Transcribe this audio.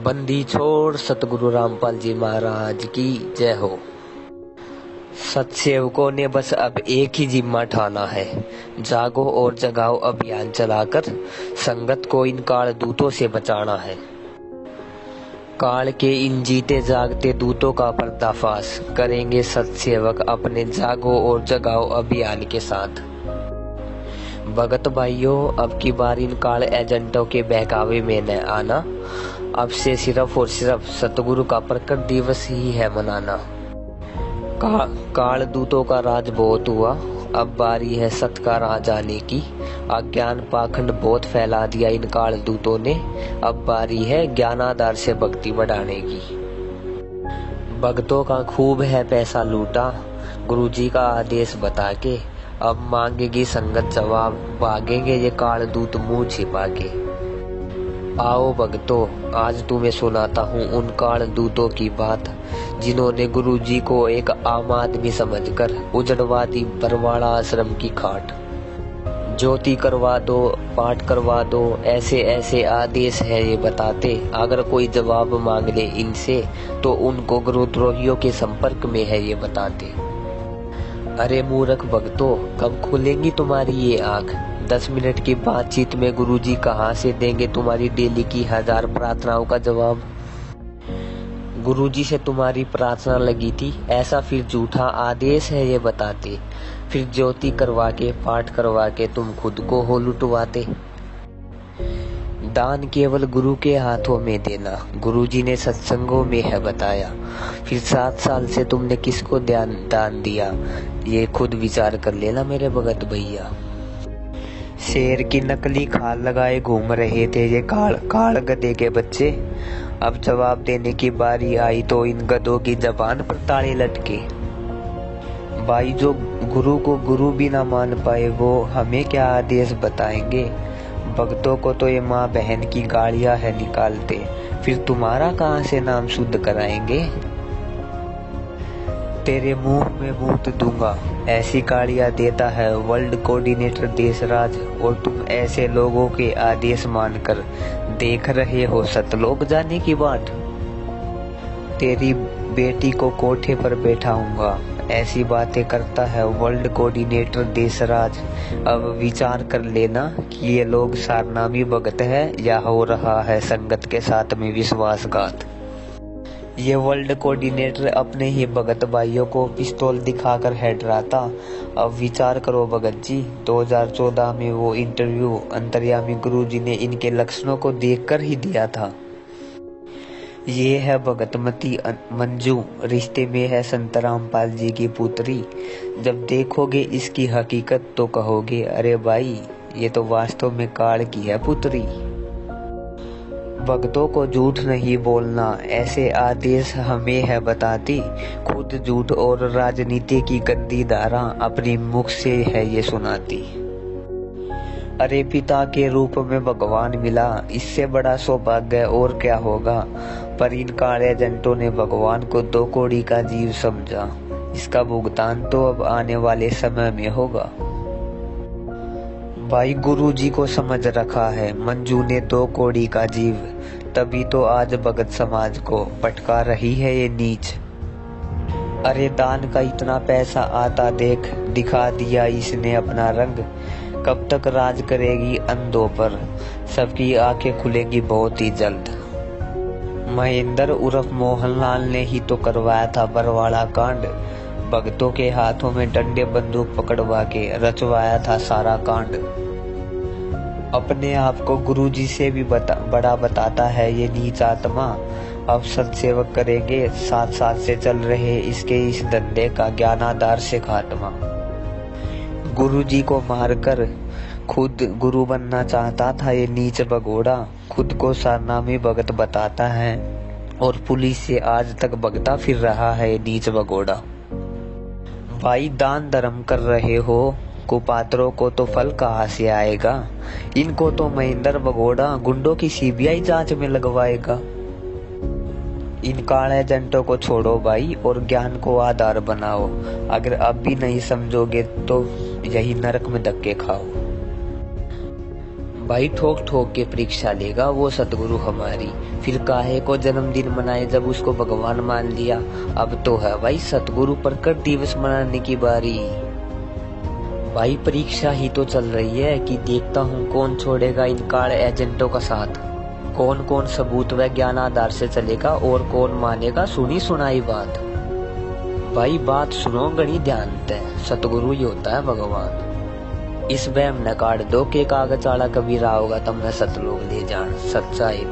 बंदी छोड़ सतगुरु रामपाल जी महाराज की जय हो। सत्सेवकों ने बस अब एक ही जिम्मा ठाना है, जागो और जगाओ अभियान चलाकर संगत को इन काल दूतों से बचाना है। काल के इन जीते जागते दूतों का पर्दाफाश करेंगे सत्सेवक अपने जागो और जगाओ अभियान के साथ। भगत भाइयों, अब की बार इन काल एजेंटों के बहकावे में न आना। अब से सिर्फ और सिर्फ सतगुरु का प्रकट दिवस ही है मनाना। काल दूतों का राज बहुत हुआ, अब बारी है सत का राज आने की। अज्ञान पाखंड बहुत फैला दिया इन काल दूतों ने, अब बारी है ज्ञान आधार से भक्ति बढ़ाने की। भक्तों का खूब है पैसा लूटा, गुरुजी का आदेश बता के, अब मांगेगी संगत जवाब, भागेंगे ये काल दूत मुंह छिपा के। आओ भक्तों, आज तुम्हें सुनाता हूँ उन काल दूतों की बात, जिन्होंने गुरुजी को एक आम आदमी समझकर उजड़वा दी बरवाड़ा आश्रम की खाट। ज्योति करवा दो, पाठ करवा दो, ऐसे ऐसे आदेश है ये बताते। अगर कोई जवाब मांग ले इनसे तो उनको गुरुद्रोहियों के संपर्क में है ये बताते। अरे मूर्ख भक्तों, कब खुलेंगी तुम्हारी ये आँख? 10 मिनट की बातचीत में गुरुजी कहाँ से देंगे तुम्हारी डेली की 1000 प्रार्थनाओं का जवाब? गुरुजी से तुम्हारी प्रार्थना लगी थी ऐसा फिर झूठा आदेश है ये बताते। फिर ज्योति करवा के, पाठ करवा के तुम खुद को हो लुटवाते। दान केवल गुरु के हाथों में देना, गुरुजी ने सत्संगों में है बताया। फिर 7 साल से तुमने किसको दान दिया, ये खुद विचार कर लेना मेरे भगत भैया। शेर की नकली खाल लगाए घूम रहे थे ये काल गधे के बच्चे। अब जवाब देने की बारी आई तो इन गधों की जबान पर ताले लटके। भाई, जो गुरु को गुरु भी ना मान पाए वो हमें क्या आदेश बताएंगे? भक्तों को तो ये माँ बहन की गालियां है निकालते, फिर तुम्हारा कहाँ से नाम शुद्ध कराएंगे? तेरे मुंह में मूत दूंगा, ऐसी गालियां देता है वर्ल्ड कोऑर्डिनेटर देशराज, और तुम ऐसे लोगों के आदेश मानकर देख रहे हो सतलोक जाने की बाट। तेरी बेटी को कोठे पर बैठाऊंगा, ऐसी बातें करता है वर्ल्ड कोऑर्डिनेटर देशराज। अब विचार कर लेना कि ये लोग सारनामी भगत है या हो रहा है संगत के साथ में विश्वासघात। ये वर्ल्ड कोऑर्डिनेटर अपने ही भगत भाइयों को पिस्तौल दिखाकर है डराता। अब विचार करो भगत जी, 2014 में वो इंटरव्यू अंतर्यामी गुरुजी ने इनके लक्षणों को देखकर ही दिया था। ये है भगतमती मंजू, रिश्ते में है संत रामपाल जी की पुत्री। जब देखोगे इसकी हकीकत तो कहोगे, अरे भाई ये तो वास्तव में काल की है पुत्री। भक्तों को झूठ नहीं बोलना, ऐसे आदेश हमें है बताती। खुद झूठ और राजनीति की गंदी धारा अपनी मुख से है ये सुनाती। अरे पिता के रूप में भगवान मिला, इससे बड़ा सौभाग्य और क्या होगा? पर इन काले एजेंटों ने भगवान को 2 कौड़ी का जीव समझा। इसका भुगतान तो अब आने वाले समय में होगा। भाई, गुरुजी को समझ रखा है मंजू ने 2 कौड़ी का जीव, तभी तो आज भगत समाज को भटका रही है ये नीच। अरे दान का इतना पैसा आता देख, दिखा दिया इसने अपना रंग। कब तक राज करेगी अंधों पर, सबकी आंखें खुलेंगी बहुत ही जल्द। महेंद्र उर्फ मोहनलाल ने ही तो करवाया था बरवाड़ा कांड। भक्तों के हाथों में डंडे बंदूक पकड़वा के रचवाया था सारा कांड। अपने आप को गुरुजी से भी बड़ा बताता है ये नीच आत्मा। अब सत्सेवक करेंगे 7 साल से चल रहे इसके इस धंधे का ज्ञानाधार से खात्मा। गुरुजी को मारकर खुद गुरु बनना चाहता था ये नीच भगोड़ा। खुद को सारनामी भगत बताता है और पुलिस से आज तक भगता फिर रहा है ये नीच भगोड़ा। भाई, दान धर्म कर रहे हो, कुपात्रों को तो फल कहाँ से आएगा? इनको तो महेंद्र भगोड़ा गुंडों की सीबीआई जांच में लगवाएगा। इन काले एजेंटों को छोड़ो भाई और ज्ञान को आधार बनाओ। अगर अब भी नहीं समझोगे तो यही नरक में धक्के खाओ। भाई ठोक ठोक के परीक्षा लेगा वो सतगुरु हमारी, फिर काहे को जन्मदिन मनाए जब उसको भगवान मान लिया। अब तो है भाई सतगुरु प्रकट दिवस मनाने की बारी। भाई परीक्षा ही तो चल रही है कि देखता हूँ कौन छोड़ेगा इन काल एजेंटों का साथ, कौन कौन सबूत व ज्ञान आधार से चलेगा और कौन मानेगा सुनी सुनाई बात। भाई बात सुनो गणी ध्यान से, सतगुरु ही होता है भगवान। इस वहम न काट दो के कागज आला कबीरा होगा तुमने सतलोक ले जान, सच्चाई।